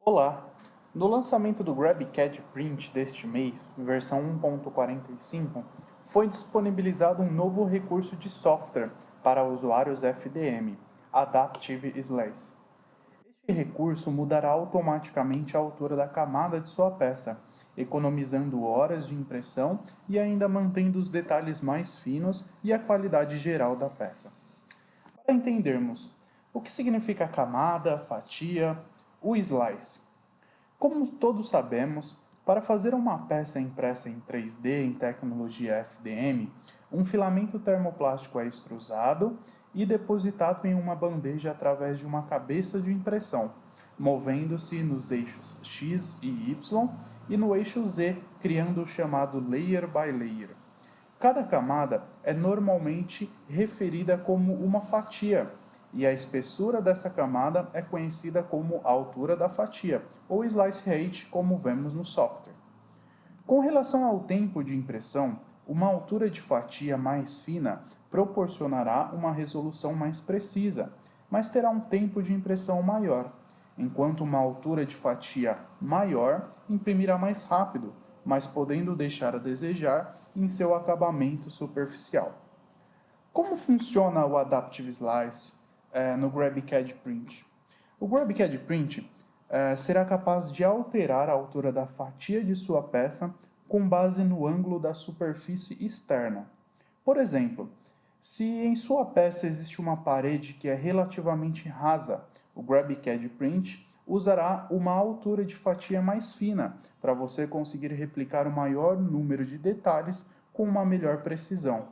Olá! No lançamento do GrabCAD Print deste mês, versão 1.45, foi disponibilizado um novo recurso de software para usuários FDM, Adaptive Slice. Este recurso mudará automaticamente a altura da camada de sua peça, economizando horas de impressão e ainda mantendo os detalhes mais finos e a qualidade geral da peça. Para entendermos o que significa camada, fatia, o slice. Como todos sabemos, para fazer uma peça impressa em 3D em tecnologia FDM, um filamento termoplástico é extrusado e depositado em uma bandeja através de uma cabeça de impressão, movendo-se nos eixos X e Y e no eixo Z, criando o chamado layer by layer. Cada camada é normalmente referida como uma fatia, e a espessura dessa camada é conhecida como altura da fatia, ou slice rate, como vemos no software. Com relação ao tempo de impressão, uma altura de fatia mais fina proporcionará uma resolução mais precisa, mas terá um tempo de impressão maior, enquanto uma altura de fatia maior imprimirá mais rápido, mas podendo deixar a desejar em seu acabamento superficial. Como funciona o Adaptive Slice no GrabCAD Print? O GrabCAD Print será capaz de alterar a altura da fatia de sua peça com base no ângulo da superfície externa. Por exemplo, se em sua peça existe uma parede que é relativamente rasa, o GrabCAD Print usará uma altura de fatia mais fina para você conseguir replicar o maior número de detalhes com uma melhor precisão.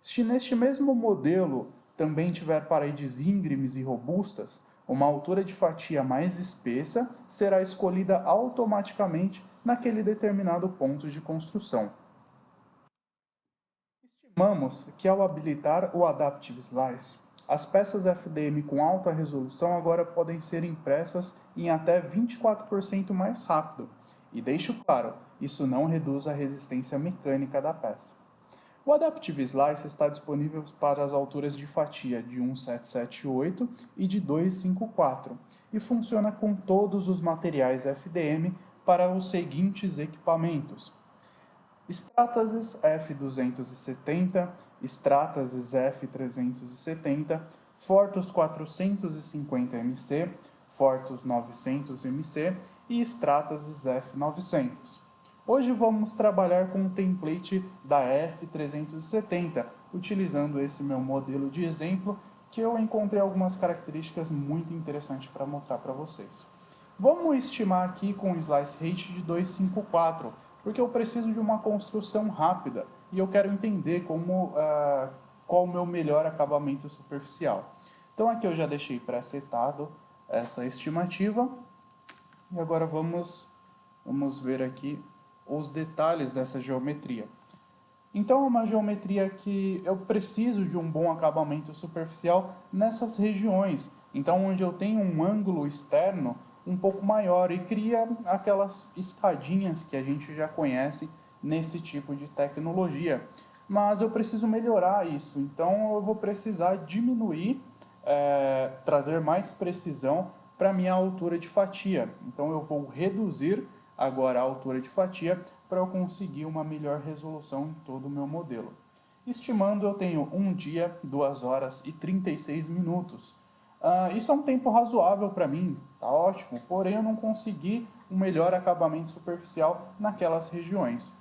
Se neste mesmo modelo também tiver paredes íngremes e robustas, uma altura de fatia mais espessa será escolhida automaticamente naquele determinado ponto de construção. Estimamos que ao habilitar o Adaptive Slice, as peças FDM com alta resolução agora podem ser impressas em até 24% mais rápido. E deixo claro, isso não reduz a resistência mecânica da peça. O Adaptive Slice está disponível para as alturas de fatia de 1778 e de 254 e funciona com todos os materiais FDM para os seguintes equipamentos: Stratasys F270, Stratasys F370, Fortus 450MC, Fortus 900MC e Stratasys F900. Hoje vamos trabalhar com o template da F370, utilizando esse meu modelo de exemplo, que eu encontrei algumas características muito interessantes para mostrar para vocês. Vamos estimar aqui com slice rate de 254, porque eu preciso de uma construção rápida e eu quero entender qual o meu melhor acabamento superficial. Então aqui eu já deixei pré-setado essa estimativa e agora vamos ver aqui os detalhes dessa geometria. Então é uma geometria que eu preciso de um bom acabamento superficial nessas regiões. Então onde eu tenho um ângulo externo um pouco maior e cria aquelas escadinhas que a gente já conhece nesse tipo de tecnologia. Mas eu preciso melhorar isso, então eu vou precisar diminuir, trazer mais precisão para a minha altura de fatia. Então eu vou reduzir agora a altura de fatia para eu conseguir uma melhor resolução em todo o meu modelo. Estimando, eu tenho 1 dia, 2 horas e 36 minutos. Isso é um tempo razoável para mim, tá ótimo, porém eu não consegui um melhor acabamento superficial naquelas regiões.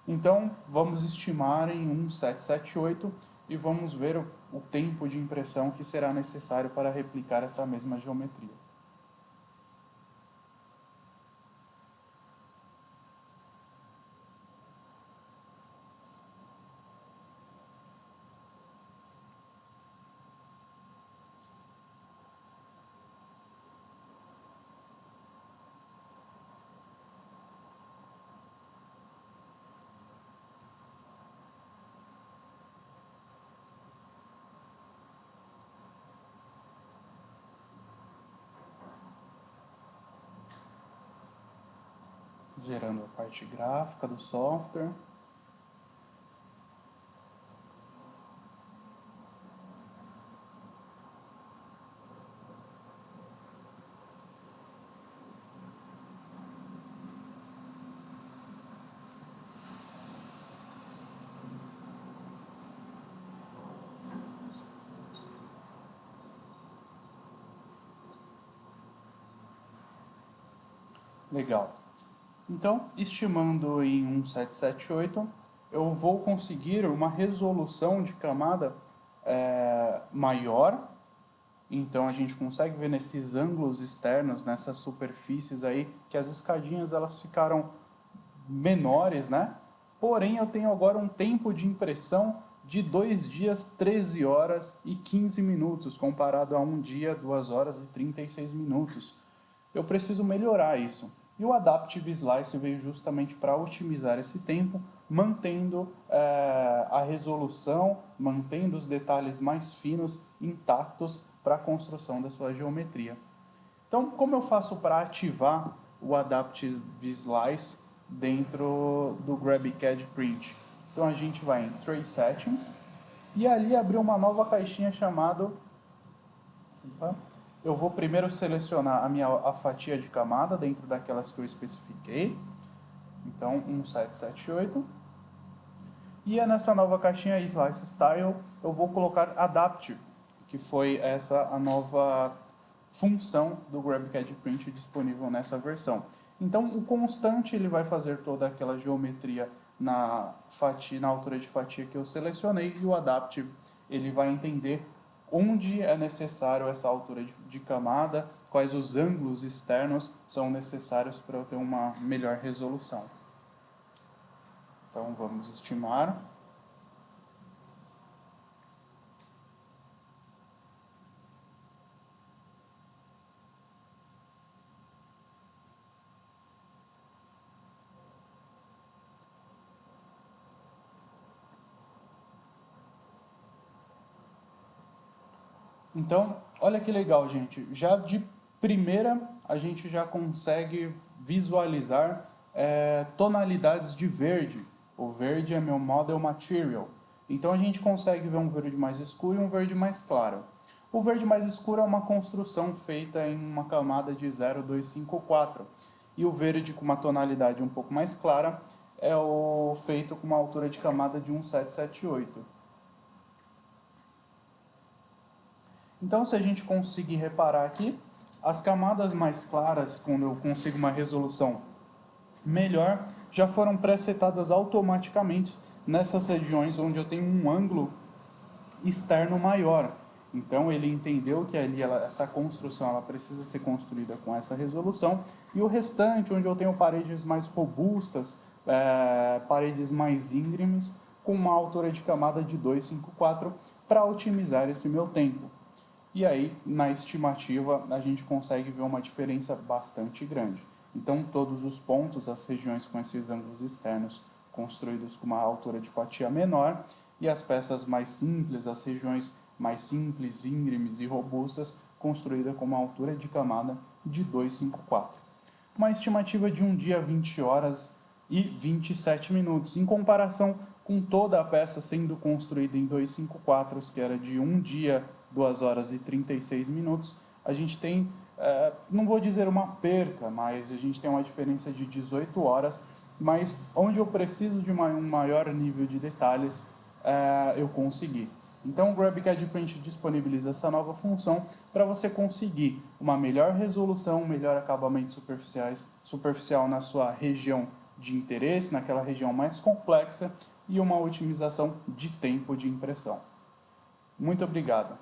Então, vamos estimar em 1778 e vamos ver o tempo de impressão que será necessário para replicar essa mesma geometria. Gerando a parte gráfica do software. Legal. Então, estimando em 1778, eu vou conseguir uma resolução de camada maior. Então a gente consegue ver nesses ângulos externos, nessas superfícies aí, que as escadinhas elas ficaram menores, né? Porém, eu tenho agora um tempo de impressão de 2 dias, 13 horas e 15 minutos, comparado a um dia, 2 horas e 36 minutos. Eu preciso melhorar isso. E o Adaptive Slice veio justamente para otimizar esse tempo, mantendo a resolução, mantendo os detalhes mais finos intactos para a construção da sua geometria. Então, como eu faço para ativar o Adaptive Slice dentro do GrabCAD Print? Então, a gente vai em Trace Settings e ali abrir uma nova caixinha chamada... Eu vou primeiro selecionar a fatia de camada dentro daquelas que eu especifiquei. Então, 1778. E nessa nova caixinha Slice Style, eu vou colocar Adaptive, que foi essa a nova função do GrabCAD Print disponível nessa versão. Então, o constante ele vai fazer toda aquela geometria na altura de fatia que eu selecionei, e o Adaptive ele vai entender onde é necessário essa altura de camada, quais os ângulos externos são necessários para eu ter uma melhor resolução. Então, vamos estimar. Então, olha que legal, gente. Já de primeira, a gente já consegue visualizar tonalidades de verde. O verde é meu Model Material. Então, a gente consegue ver um verde mais escuro e um verde mais claro. O verde mais escuro é uma construção feita em uma camada de 0,254. E o verde com uma tonalidade um pouco mais clara é o feito com uma altura de camada de 1778. Então, se a gente conseguir reparar aqui, as camadas mais claras, quando eu consigo uma resolução melhor, já foram presetadas automaticamente nessas regiões onde eu tenho um ângulo externo maior. Então, ele entendeu que ali essa construção ela precisa ser construída com essa resolução, e o restante, onde eu tenho paredes mais robustas, paredes mais íngremes, com uma altura de camada de 254, para otimizar esse meu tempo. E aí, na estimativa, a gente consegue ver uma diferença bastante grande. Então, todos os pontos, as regiões com esses ângulos externos construídos com uma altura de fatia menor, e as peças mais simples, as regiões mais simples, íngremes e robustas, construídas com uma altura de camada de 254. Uma estimativa de um dia, 20 horas e 27 minutos, em comparação com toda a peça sendo construída em 254, que era de um dia, 2 horas e 36 minutos, a gente tem, não vou dizer uma perca, mas a gente tem uma diferença de 18 horas, mas onde eu preciso de um maior nível de detalhes, eu consegui. Então o GrabCAD Print disponibiliza essa nova função para você conseguir uma melhor resolução, um melhor acabamento superficial na sua região de interesse, naquela região mais complexa, e uma otimização de tempo de impressão. Muito obrigado.